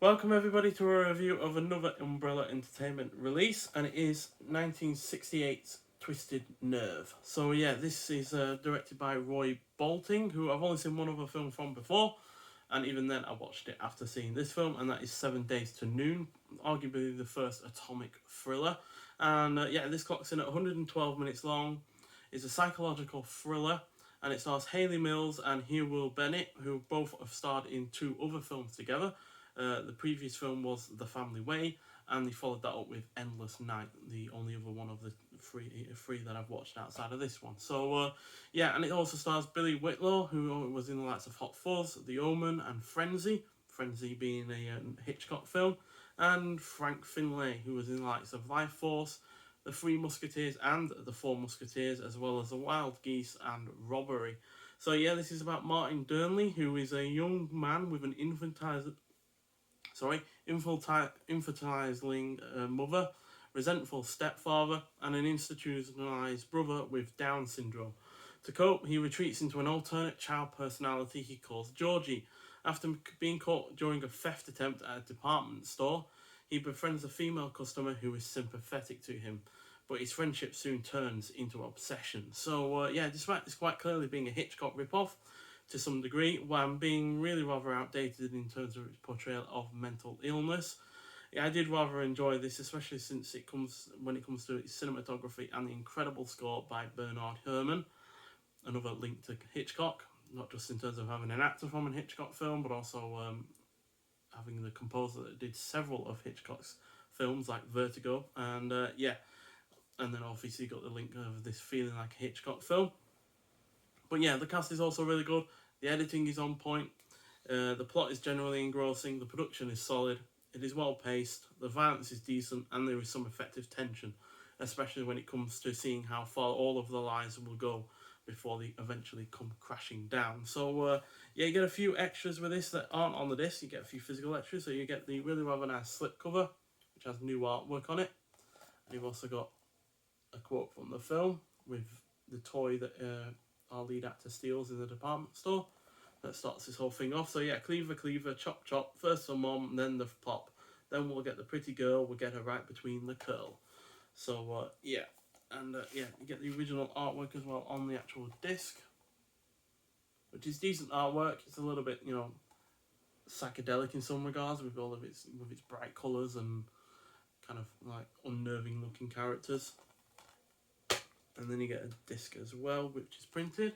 Welcome everybody to a review of another Umbrella Entertainment release, and it is 1968's Twisted Nerve. So yeah, this is directed by Roy Balting, who I've only seen one other film from before, and even then I watched it after seeing this film, and that is 7 Days to Noon, arguably the first atomic thriller. And yeah, this clocks in at 112 minutes long. It's a psychological thriller, and it stars Hayley Mills and Hugh Will Bennett, who both have starred in two other films together. The previous film was The Family Way, and they followed that up with Endless Night, the only other one of the three that I've watched outside of this one. So, yeah, and it also stars Billy Whitlow, who was in the likes of Hot Fuzz, The Omen, and Frenzy, Frenzy being a Hitchcock film, and Frank Finlay, who was in the likes of Life Force, The Three Musketeers, and The Four Musketeers, as well as The Wild Geese and Robbery. So, yeah, this is about Martin Durnley, who is a young man with an infantilizing mother, resentful stepfather, and an institutionalized brother with Down syndrome. To cope, he retreats into an alternate child personality he calls Georgie. After being caught during a theft attempt at a department store, he befriends a female customer who is sympathetic to him, but his friendship soon turns into obsession. So, yeah, despite this quite clearly being a Hitchcock ripoff, to some degree, while being really rather outdated in terms of its portrayal of mental illness. Yeah, I did rather enjoy this, especially since when it comes to its cinematography and the incredible score by Bernard Herrmann, another link to Hitchcock, not just in terms of having an actor from a Hitchcock film, but also having the composer that did several of Hitchcock's films like Vertigo, and yeah, and then obviously got the link of this feeling like a Hitchcock film. But yeah, the cast is also really good. The editing is on point. The plot is generally engrossing. The production is solid. It is well paced. The violence is decent, and there is some effective tension, especially when it comes to seeing how far all of the lies will go before they eventually come crashing down. So yeah, you get a few extras with this that aren't on the disc. You get a few physical extras. So you get the really rather nice slipcover, which has new artwork on it. And you've also got a quote from the film with the toy that our lead actor steals in the department store that starts this whole thing off. So yeah, cleaver, chop, chop, first the mom, then the pop, then we'll get the pretty girl, we'll get her right between the curl. So yeah, and yeah, you get the original artwork as well on the actual disc, which is decent artwork. It's a little bit, psychedelic in some regards with all of its bright colours and kind of like unnerving looking characters. And then you get a disc as well, which is printed,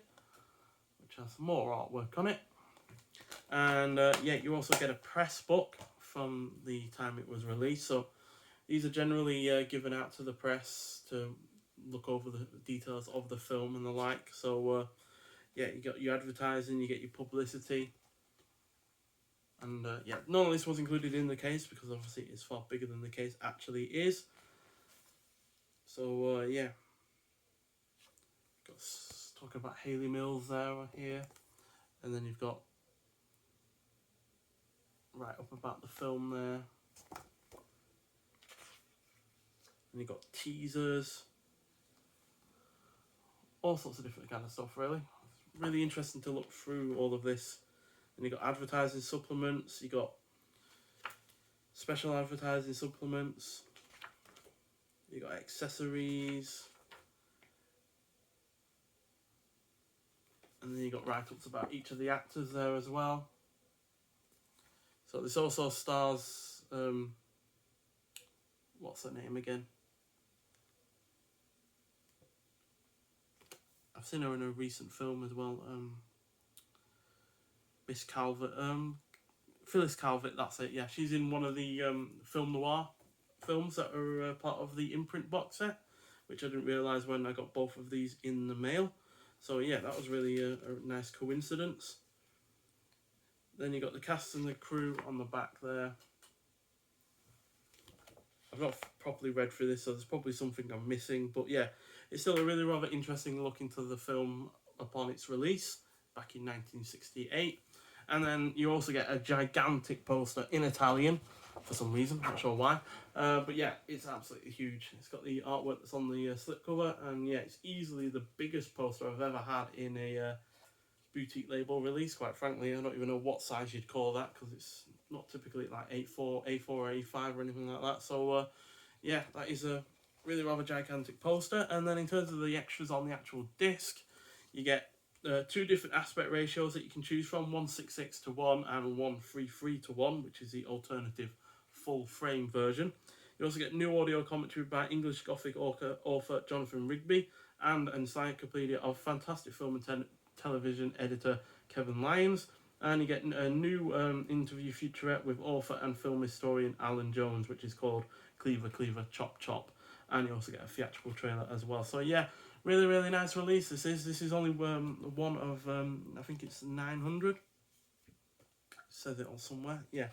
which has more artwork on it. And yeah, you also get a press book from the time it was released. So these are generally given out to the press to look over the details of the film and the like. So yeah, you got your advertising, you get your publicity. And yeah, none of this was included in the case because obviously it's far bigger than the case actually is. So yeah. Talking about Hayley Mills there here, and then you've got right up about the film there, and you've got teasers, all sorts of different kind of stuff. Really interesting to look through all of this. And you got advertising supplements, you got special advertising supplements, you got accessories. And then you got write-ups about each of the actors there as well. So this also stars, what's her name again? I've seen her in a recent film as well. Miss Calvert, Phyllis Calvert. That's it. Yeah, she's in one of the film noir films that are part of the imprint box set, which I didn't realise when I got both of these in the mail. So yeah, that was really a nice coincidence. Then you got the cast and the crew on the back there. I've not properly read through this, so there's probably something I'm missing. But yeah, it's still a really rather interesting look into the film upon its release back in 1968. And then you also get a gigantic poster in Italian for some reason, not sure why. But yeah, it's absolutely huge. It's got the artwork that's on the slipcover, and yeah, it's easily the biggest poster I've ever had in a boutique label release. Quite frankly, I don't even know what size you'd call that because it's not typically particularly like A4 or A5 or anything like that. So yeah, that is a really rather gigantic poster. And then in terms of the extras on the actual disc, you get two different aspect ratios that you can choose from, 166 to 1 and 133 to 1, which is the alternative full frame version. You also get new audio commentary by English Gothic author Jonathan Rigby and an encyclopedia of fantastic film and television editor Kevin Lyons. And you get a new interview featurette with author and film historian Alan Jones, which is called Cleaver, Cleaver, Chop, Chop. And you also get a theatrical trailer as well. So yeah, really, really nice release. This is only one of, I think it's 900. It says it all somewhere. Yeah.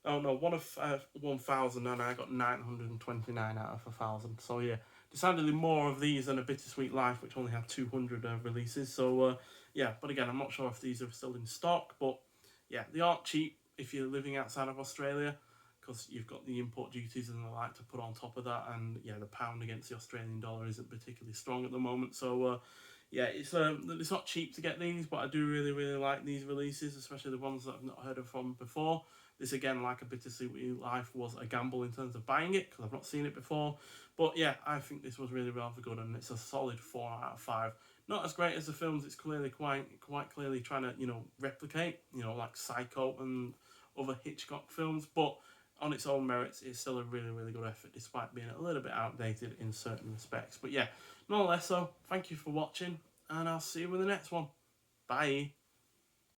Oh no, one of 1,000, and I got 929 out of 1,000. So yeah, decidedly more of these than A Bittersweet Life, which only had 200 releases. So yeah, but again, I'm not sure if these are still in stock. But yeah, they aren't cheap if you're living outside of Australia, because you've got the import duties and the like to put on top of that. And yeah, the pound against the Australian dollar isn't particularly strong at the moment. So yeah, it's not cheap to get these, but I do really, really like these releases, especially the ones that I've not heard of from before. This, again, like A Bittersweet Life, was a gamble in terms of buying it, because I've not seen it before. But yeah, I think this was really rather good, and it's a solid 4 out of 5. Not as great as the films it's clearly quite clearly trying to, replicate, like Psycho and other Hitchcock films, but on its own merits, it's still a really, really good effort, despite being a little bit outdated in certain respects. But yeah, nonetheless, so thank you for watching, and I'll see you with the next one. Bye.